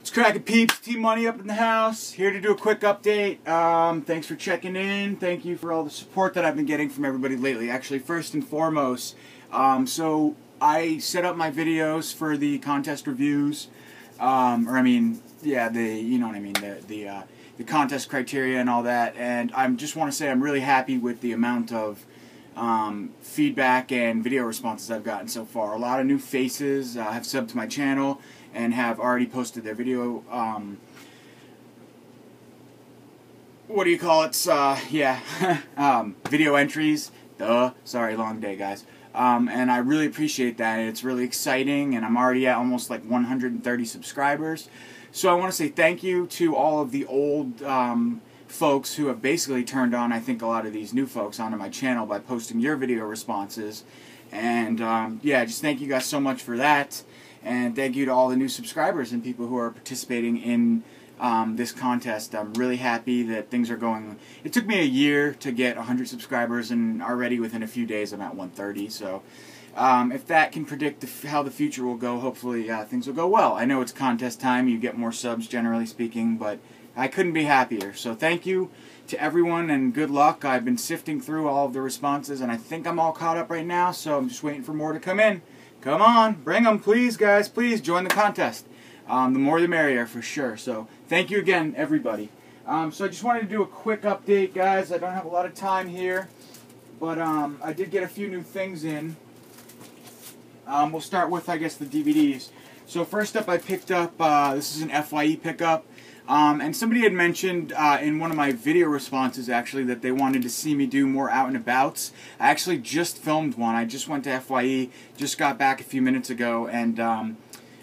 It's cracking peeps, T-Money up in the house, here to do a quick update. Thanks for checking in. Thank you for all the support that I've been getting from everybody lately. Actually, first and foremost, so I set up my videos for the contest reviews, the contest criteria and all that, and I just want to say I'm really happy with the amount of feedback and video responses I've gotten so far. A lot of new faces have subbed to my channel and have already posted their video, video entries. Sorry, long day, guys. And I really appreciate that. It's really exciting, and I'm already at almost like 130 subscribers. So I want to say thank you to all of the old folks who have basically turned on, I think, a lot of these new folks onto my channel by posting your video responses. And yeah, just thank you guys so much for that. And thank you to all the new subscribers and people who are participating in this contest. I'm really happy that things are going. It took me a year to get 100 subscribers, and already within a few days I'm at 130. So if that can predict how the future will go, hopefully things will go well. I know it's contest time. You get more subs, generally speaking, but I couldn't be happier. So thank you to everyone, and good luck. I've been sifting through all of the responses, and I think I'm all caught up right now, so I'm just waiting for more to come in. Come on, bring them, please, guys. Please join the contest. The more the merrier, for sure. So thank you again, everybody. So I just wanted to do a quick update, guys. I don't have a lot of time here, but I did get a few new things in. We'll start with, I guess, the DVDs. So first up, I picked up, this is an FYE pickup. And somebody had mentioned in one of my video responses, actually, that they wanted to see me do more out and abouts. I actually just filmed one. I just went to FYE, just got back a few minutes ago, and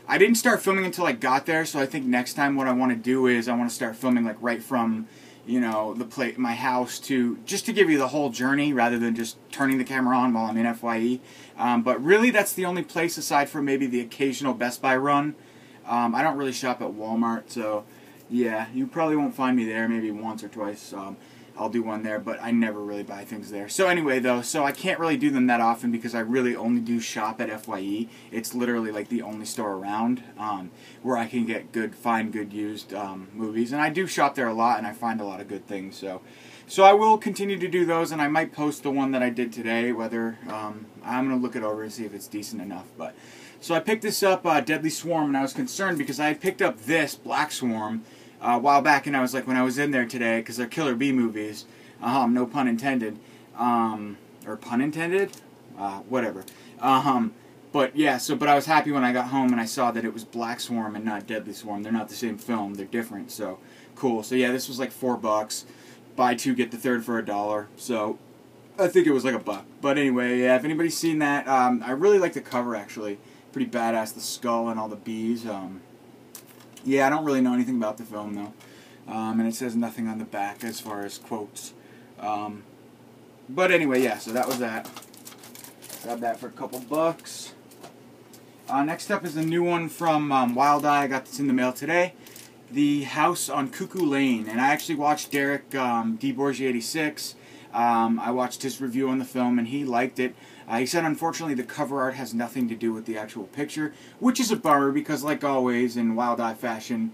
I didn't start filming until I got there, so I think next time what I want to do is I want to start filming like right from, you know, my house to, just to give you the whole journey rather than just turning the camera on while I'm in FYE. But really that's the only place, aside from maybe the occasional Best Buy run. I don't really shop at Walmart, so yeah, you probably won't find me there, maybe once or twice. I'll do one there, but I never really buy things there. So anyway, though, so I can't really do them that often because I really only do shop at FYE. It's literally like the only store around where I can get find good used movies. And I do shop there a lot, and I find a lot of good things. So I will continue to do those, and I might post the one that I did today, whether I'm going to look it over and see if it's decent enough. But so I picked this up, Deadly Swarm, and I was concerned because I had picked up this, Black Swarm, a while back, and I was like, when I was in there today, because they're Killer Bee movies, no pun intended, or pun intended, whatever, but yeah, but I was happy when I got home and I saw that it was Black Swarm and not Deadly Swarm. They're not the same film, they're different, so cool. So yeah, this was like $4, buy two, get the third for $1, so I think it was like $1. But anyway, yeah, if anybody's seen that, I really like the cover, actually, pretty badass, the skull and all the bees. Yeah, I don't really know anything about the film, though. And it says nothing on the back as far as quotes. But anyway, yeah, so that was that. Got that for a couple bucks. Next up is a new one from Wild Eye. I got this in the mail today. The House on Cuchulainn. And I actually watched Derek D-Borgie86. I watched his review on the film, and he liked it. He said, unfortunately, the cover art has nothing to do with the actual picture, which is a bummer because, like always, in Wild Eye fashion,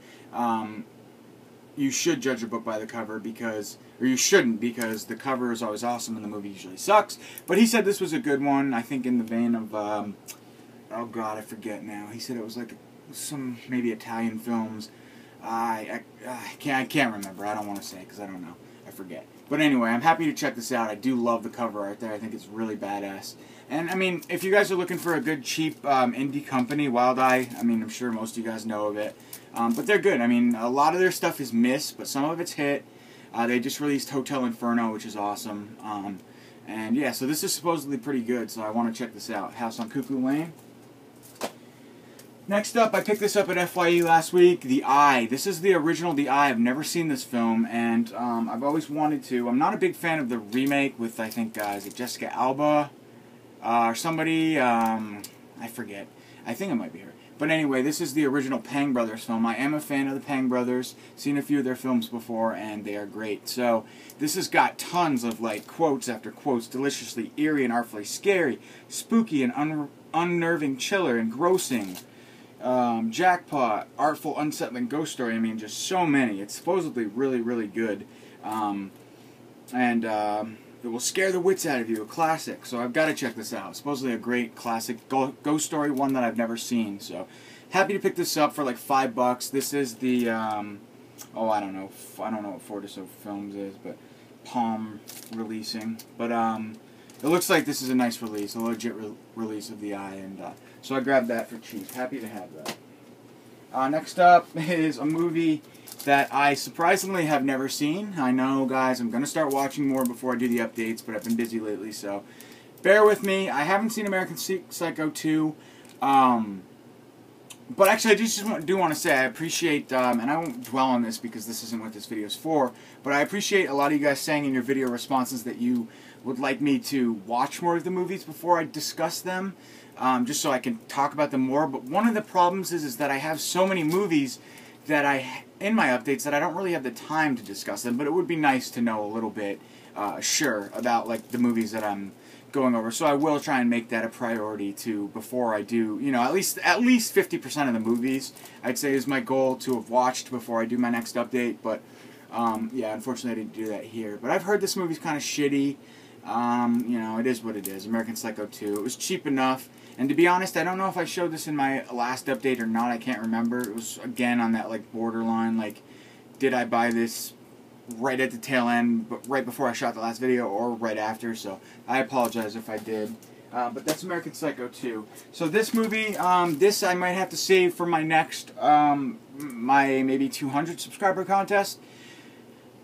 you should judge a book by the cover or you shouldn't, because the cover is always awesome and the movie usually sucks. But he said this was a good one, I think in the vein of, oh god, I forget now. He said it was like some, maybe Italian films. I can't remember. I don't want to say because I don't know. I forget. But anyway, I'm happy to check this out. I do love the cover art there. I think it's really badass. And, I mean, if you guys are looking for a good, cheap indie company, Wild Eye, I mean, I'm sure most of you guys know of it. But they're good. I mean, a lot of their stuff is miss, but some of it's hit. They just released Hotel Inferno, which is awesome. And, yeah, so this is supposedly pretty good, so I want to check this out. House on Cuchulainn. Next up, I picked this up at FYE last week, The Eye. This is the original The Eye. I've never seen this film, and I've always wanted to. I'm not a big fan of the remake with, I think, is it Jessica Alba? Or somebody, I forget. I think it might be her. But anyway, this is the original Pang Brothers film. I am a fan of the Pang Brothers. Seen a few of their films before, and they are great. So, this has got tons of, like, quotes after quotes. Deliciously eerie and artfully scary. Spooky and unnerving chiller. Engrossing. Jackpot, Artful, Unsettling Ghost Story. I mean, just so many. It's supposedly really, really good. It will scare the wits out of you. A classic. So I've got to check this out. Supposedly a great classic ghost story, one that I've never seen. So happy to pick this up for like $5. This is the oh, I don't know what Fortiso Films is, but Palm releasing. But it looks like this is a nice release, a legit release of the Eye, and so I grabbed that for cheap. Happy to have that. Next up is a movie that I surprisingly have never seen. I know, guys, I'm going to start watching more before I do the updates, but I've been busy lately, so bear with me. I haven't seen American Psycho 2, but actually I just do want to say I appreciate, and I won't dwell on this because this isn't what this video is for, but I appreciate a lot of you guys saying in your video responses that you would like me to watch more of the movies before I discuss them, just so I can talk about them more. But one of the problems is that I have so many movies that in my updates that I don't really have the time to discuss them, but it would be nice to know a little bit, sure, about like the movies that I'm going over. So I will try and make that a priority too before I do, you know, at least 50% of the movies I'd say is my goal to have watched before I do my next update. But yeah, unfortunately I didn't do that here. But I've heard this movie's kind of shitty. You know, it is what it is. American Psycho 2. It was cheap enough. And to be honest, I don't know if I showed this in my last update or not. I can't remember. It was, again, on that, like, borderline, like, did I buy this right at the tail end, but right before I shot the last video, or right after, so I apologize if I did. But that's American Psycho 2. So this movie, this I might have to save for my next, my maybe 200 subscriber contest.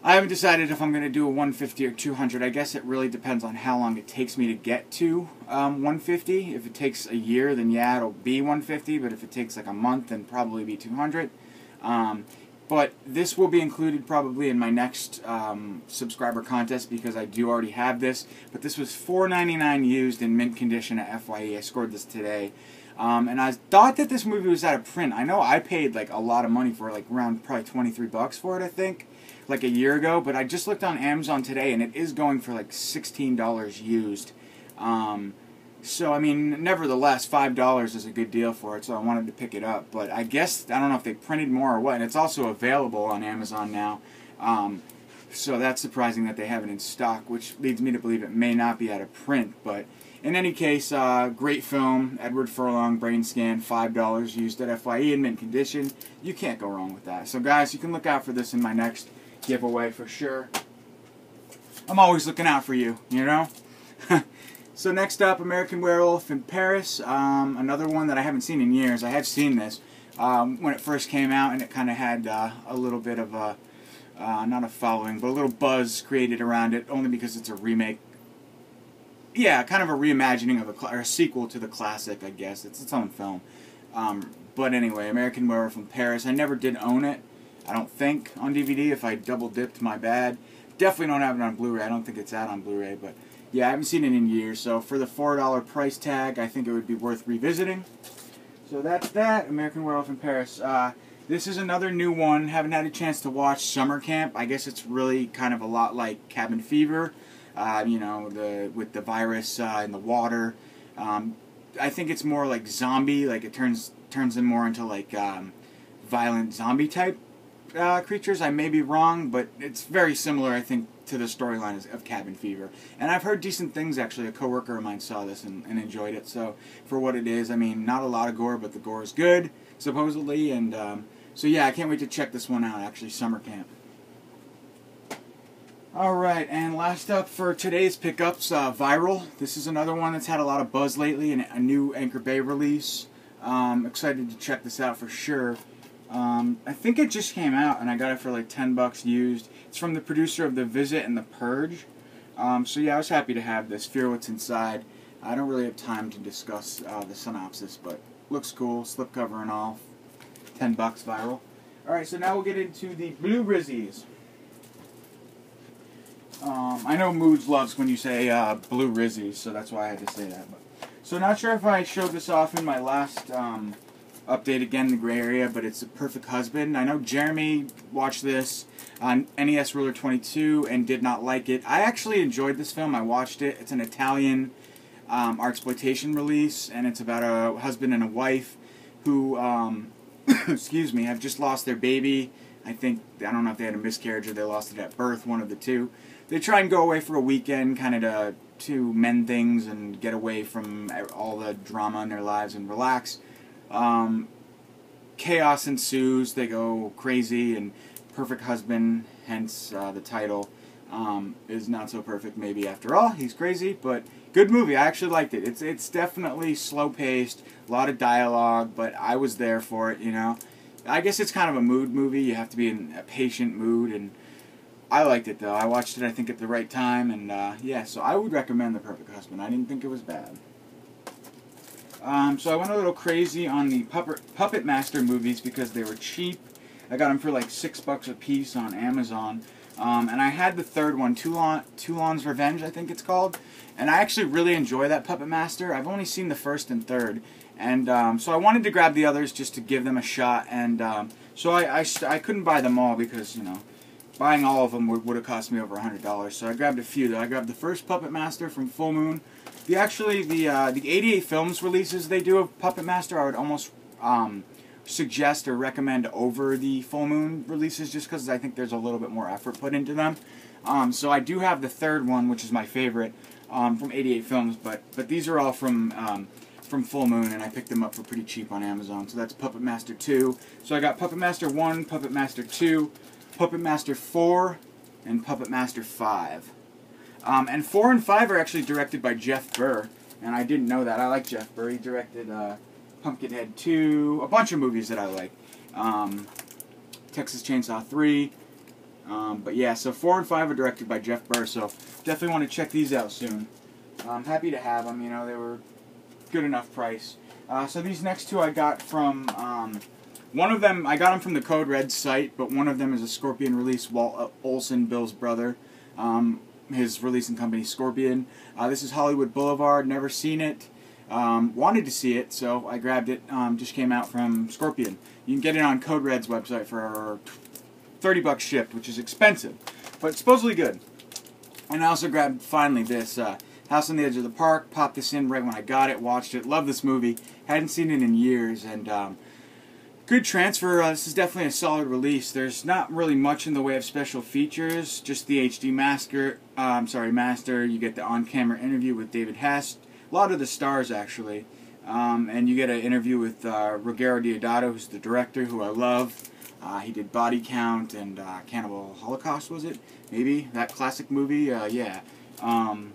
I haven't decided if I'm going to do a 150 or 200. I guess it really depends on how long it takes me to get to 150. If it takes a year, then yeah, it'll be 150. But if it takes like a month, then probably be 200. But this will be included probably in my next subscriber contest because I do already have this. But this was $4.99 used in mint condition at FYE. I scored this today. And I thought that this movie was out of print. I know I paid like a lot of money for it, like around probably 23 bucks for it, I think, like a year ago. But I just looked on Amazon today and it is going for like $16 used. So, I mean, nevertheless, $5 is a good deal for it, so I wanted to pick it up. But I guess, I don't know if they printed more or what, and it's also available on Amazon now. So that's surprising that they have it in stock, which leads me to believe it may not be out of print. But in any case, great film, Edward Furlong, Brain Scan, $5 used at FYE in mint condition. You can't go wrong with that. So guys, you can look out for this in my next giveaway for sure. I'm always looking out for you, you know? So next up, American Werewolf in Paris, another one that I haven't seen in years. I have seen this when it first came out, and it kind of had a little bit of a, not a following, but a little buzz created around it, only because it's a remake. Yeah, kind of a reimagining of or a sequel to the classic, I guess. It's its own film. But anyway, American Werewolf in Paris. I never did own it, I don't think, on DVD. If I double-dipped, my bad. Definitely don't have it on Blu-ray. I don't think it's out on Blu-ray, but yeah, I haven't seen it in years, so for the $4 price tag, I think it would be worth revisiting. So that's that, American Werewolf in Paris. This is another new one. Haven't had a chance to watch Summer Camp. I guess it's really kind of a lot like Cabin Fever, you know, with the virus in the water. I think it's more like zombie, like it turns them more into like violent zombie type creatures. I may be wrong, but it's very similar, I think, to the storyline of Cabin Fever. And I've heard decent things, actually. A coworker of mine saw this and enjoyed it. So, for what it is, I mean, not a lot of gore, but the gore is good, supposedly. And so, yeah, I can't wait to check this one out, actually, Summer Camp. Alright, and last up for today's pickups, Viral. This is another one that's had a lot of buzz lately, and a new Anchor Bay release. Excited to check this out for sure. I think it just came out, and I got it for like 10 bucks used. It's from the producer of The Visit and The Purge. So yeah, I was happy to have this. Fear What's Inside. I don't really have time to discuss the synopsis, but looks cool, slipcover and all. 10 bucks Viral. Alright, so now we'll get into the Blue Rizzies. I know Moods loves when you say Blue Rizzies, so that's why I had to say that. So not sure if I showed this off in my last update, again, the gray area, but it's A Perfect Husband. I know Jeremy watched this on NES Ruler 22 and did not like it. I actually enjoyed this film. I watched it. It's an Italian exploitation release, and it's about a husband and a wife who, excuse me, have just lost their baby. I don't know if they had a miscarriage or they lost it at birth, one of the two. They try and go away for a weekend, kind of to mend things and get away from all the drama in their lives and relax. Chaos ensues, they go crazy, and Perfect Husband, hence the title, is not so perfect maybe after all. He's crazy, but good movie. I actually liked it. It's definitely slow-paced, a lot of dialogue, but I was there for it, you know. I guess it's kind of a mood movie. You have to be in a patient mood, and I liked it, though. I watched it, I think, at the right time, and yeah, so I would recommend The Perfect Husband. I didn't think it was bad. So I went a little crazy on the Puppet Master movies because they were cheap. I got them for like $6 a piece on Amazon. And I had the third one, Toulon's Revenge, I think it's called. And I actually really enjoy that Puppet Master. I've only seen the first and third. And so I wanted to grab the others just to give them a shot. And so I couldn't buy them all because, you know, buying all of them would have cost me over $100. So I grabbed a few, though. I grabbed the first Puppet Master from Full Moon. The 88 Films releases they do of Puppet Master, I would almost suggest or recommend over the Full Moon releases just because I think there's a little bit more effort put into them. So I do have the third one, which is my favorite, from 88 Films, but these are all from Full Moon, and I picked them up for pretty cheap on Amazon. So that's Puppet Master 2. So I got Puppet Master 1, Puppet Master 2, Puppet Master 4, and Puppet Master 5. And 4 and 5 are actually directed by Jeff Burr, and I didn't know that. I like Jeff Burr. He directed Pumpkinhead 2, a bunch of movies that I like. Texas Chainsaw 3. But yeah, so 4 and 5 are directed by Jeff Burr, so definitely want to check these out soon. I'm happy to have them, you know, they were good enough price. So these next two I got from, one of them, I got them from the Code Red site, but one of them is a Scorpion release, Walt Olson, Bill's brother. His releasing company, Scorpion. This is Hollywood Boulevard, never seen it. Wanted to see it, so I grabbed it. Just came out from Scorpion. You can get it on Code Red's website for $30 shipped, which is expensive, but supposedly good. And I also grabbed, finally, this House on the Edge of the Park. Popped this in right when I got it, watched it, love this movie. Hadn't seen it in years, and good transfer. This is definitely a solid release. There's not really much in the way of special features, just the HD master. You get the on-camera interview with David Hess. A lot of the stars, actually. And you get an interview with Ruggero Deodato, who's the director, who I love. He did Body Count and Cannibal Holocaust, was it? Maybe? That classic movie? Yeah. I'm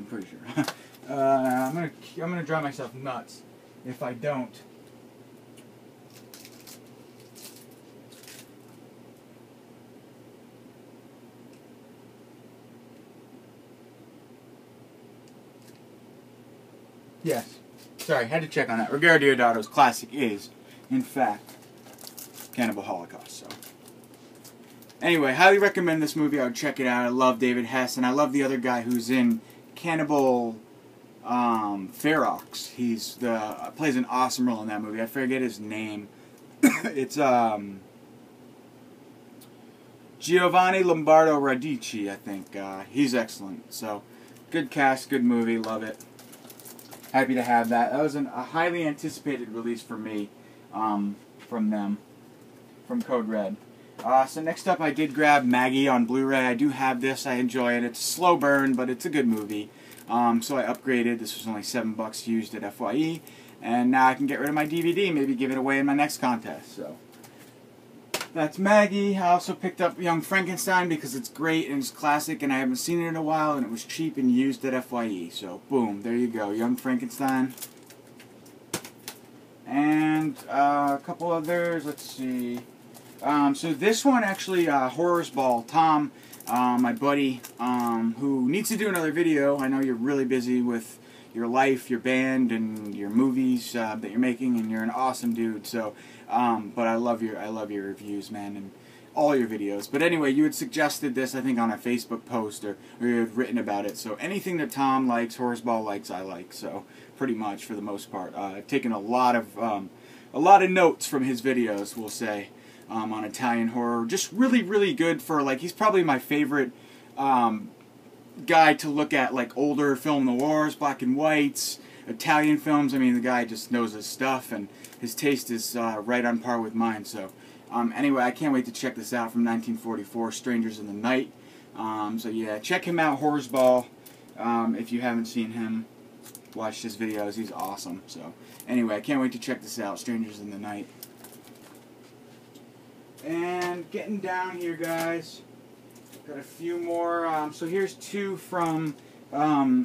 pretty sure. I'm gonna drive myself nuts if I don't. Yes. Sorry, had to check on that. Ruggero Deodato's classic is, in fact, Cannibal Holocaust. So, anyway, highly recommend this movie. I would check it out. I love David Hess, and I love the other guy who's in Cannibal Ferox. He's plays an awesome role in that movie. I forget his name. It's Giovanni Lombardo Radici, I think. He's excellent. So, good cast, good movie. Love it. Happy to have that. That was a highly anticipated release for me from them, from Code Red. So next up I did grab Maggie on Blu-ray. I do have this. I enjoy it. It's a slow burn, but it's a good movie. So I upgraded. This was only $7 used at FYE. And now I can get rid of my DVD, maybe give it away in my next contest. So that's Maggie. I also picked up Young Frankenstein because it's great and it's classic and I haven't seen it in a while and it was cheap and used at FYE. So boom, there you go, Young Frankenstein. And a couple others, let's see. So this one actually, Horseball, Tom, my buddy, who needs to do another video. I know you're really busy with your life, your band, and your movies that you're making, and you're an awesome dude. So, but I love your reviews, man, and all your videos. But anyway, you had suggested this, I think, on a Facebook post, or you had written about it. So anything that Tom likes, Horseball likes, I like. So pretty much for the most part, I've taken a lot of notes from his videos, we'll say, on Italian horror. Just really, really good for, like, he's probably my favorite guy to look at, like, older film noirs, black and whites, Italian films. I mean, the guy just knows his stuff, and his taste is right on par with mine. So anyway, I can't wait to check this out from 1944, Strangers in the Night. So yeah, check him out, Horseball. If you haven't seen him, watch his videos. He's awesome. So anyway, I can't wait to check this out, Strangers in the Night. And getting down here, guys. Got a few more. So here's two from Arrow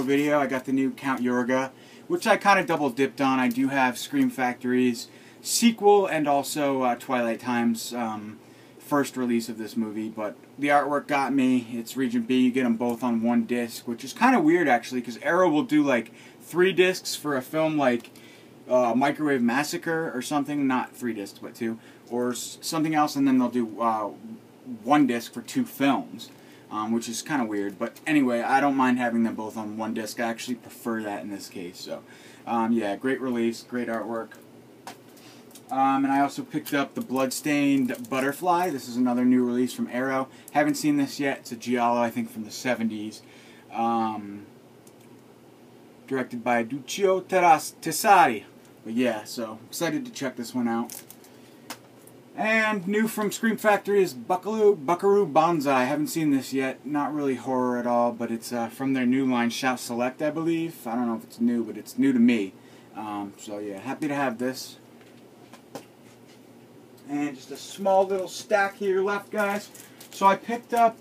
Video. I got the new Count Yorga, which I kind of double dipped on. I do have Scream Factory's sequel and also Twilight Time's first release of this movie, but the artwork got me. It's Region B. You get them both on one disc, which is kind of weird actually, because Arrow will do like 3 discs for a film like Microwave Massacre or something, not 3 discs but 2, or something else, and then they'll do 1 disc for 2 films, which is kind of weird. But anyway, I don't mind having them both on 1 disc. I actually prefer that in this case. So yeah, great release, great artwork. And I also picked up the Bloodstained Butterfly. This is another new release from Arrow. Haven't seen this yet. It's a giallo, I think, from the 70s. Directed by Duccio Tessari. But yeah, so excited to check this one out. And new from Scream Factory is Buckaroo Banzai. I haven't seen this yet. Not really horror at all, but it's from their new line, Shout Select, I believe. I don't know if it's new, but it's new to me. So yeah, happy to have this. And just a small little stack here left, guys. So I picked up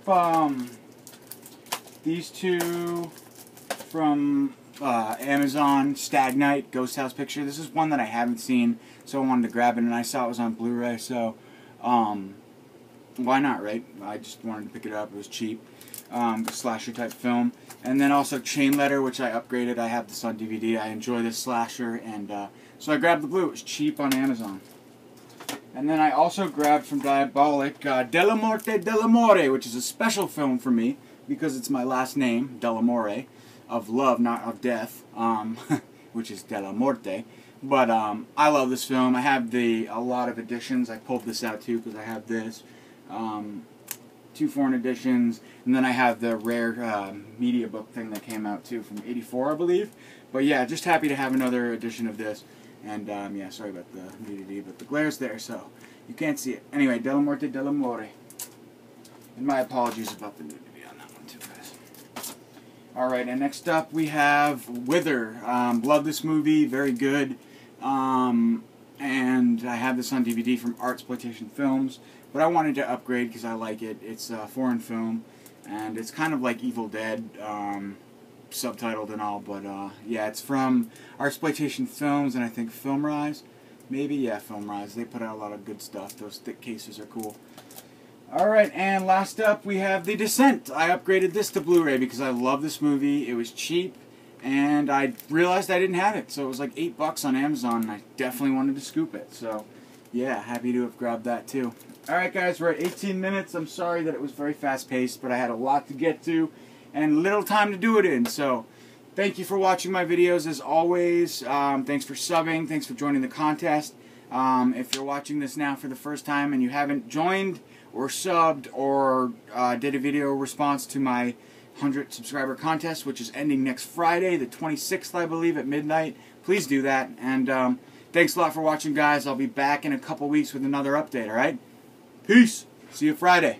these two from Amazon, Stag Night, Ghost House Picture. This is one that I haven't seen, so I wanted to grab it, and I saw it was on Blu-ray, so why not, right? I just wanted to pick it up. It was cheap. Slasher type film. And then also Chain Letter, which I upgraded. I have this on DVD. I enjoy this slasher, and so I grabbed the blue. It was cheap on Amazon. And then I also grabbed from Diabolic Della Morte dell'Amore, which is a special film for me because it's my last name, Dell'Amore, of love, not of death, which is Della Morte. But I love this film. I have a lot of editions. I pulled this out too because I have this. 2 foreign editions, and then I have the rare media book thing that came out too from '84, I believe. But yeah, just happy to have another edition of this. And yeah, sorry about the nudity, but the glare's there, so you can't see it. Anyway, Della Morte dell'Amore. And my apologies about the nudity on that one too, guys. Alright, and next up we have Wither. Love this movie, very good. And I have this on DVD from Artsploitation Films. But I wanted to upgrade because I like it. It's a foreign film, and it's kind of like Evil Dead, subtitled and all, but yeah, it's from Artsploitation Films, and I think FilmRise, maybe, yeah, FilmRise. They put out a lot of good stuff. Those thick cases are cool. Alright, and last up we have The Descent. I upgraded this to Blu-ray because I love this movie. It was cheap, and I realized I didn't have it, so it was like $8 on Amazon, and I definitely wanted to scoop it, so yeah, happy to have grabbed that too. Alright guys, we're at 18 minutes. I'm sorry that it was very fast-paced, but I had a lot to get to and little time to do it in. So thank you for watching my videos as always. Thanks for subbing. Thanks for joining the contest. If you're watching this now for the first time and you haven't joined or subbed or did a video response to my 100 subscriber contest, which is ending next Friday, the 26th, I believe, at midnight, please do that. And thanks a lot for watching, guys. I'll be back in a couple weeks with another update, alright? Peace! See you Friday.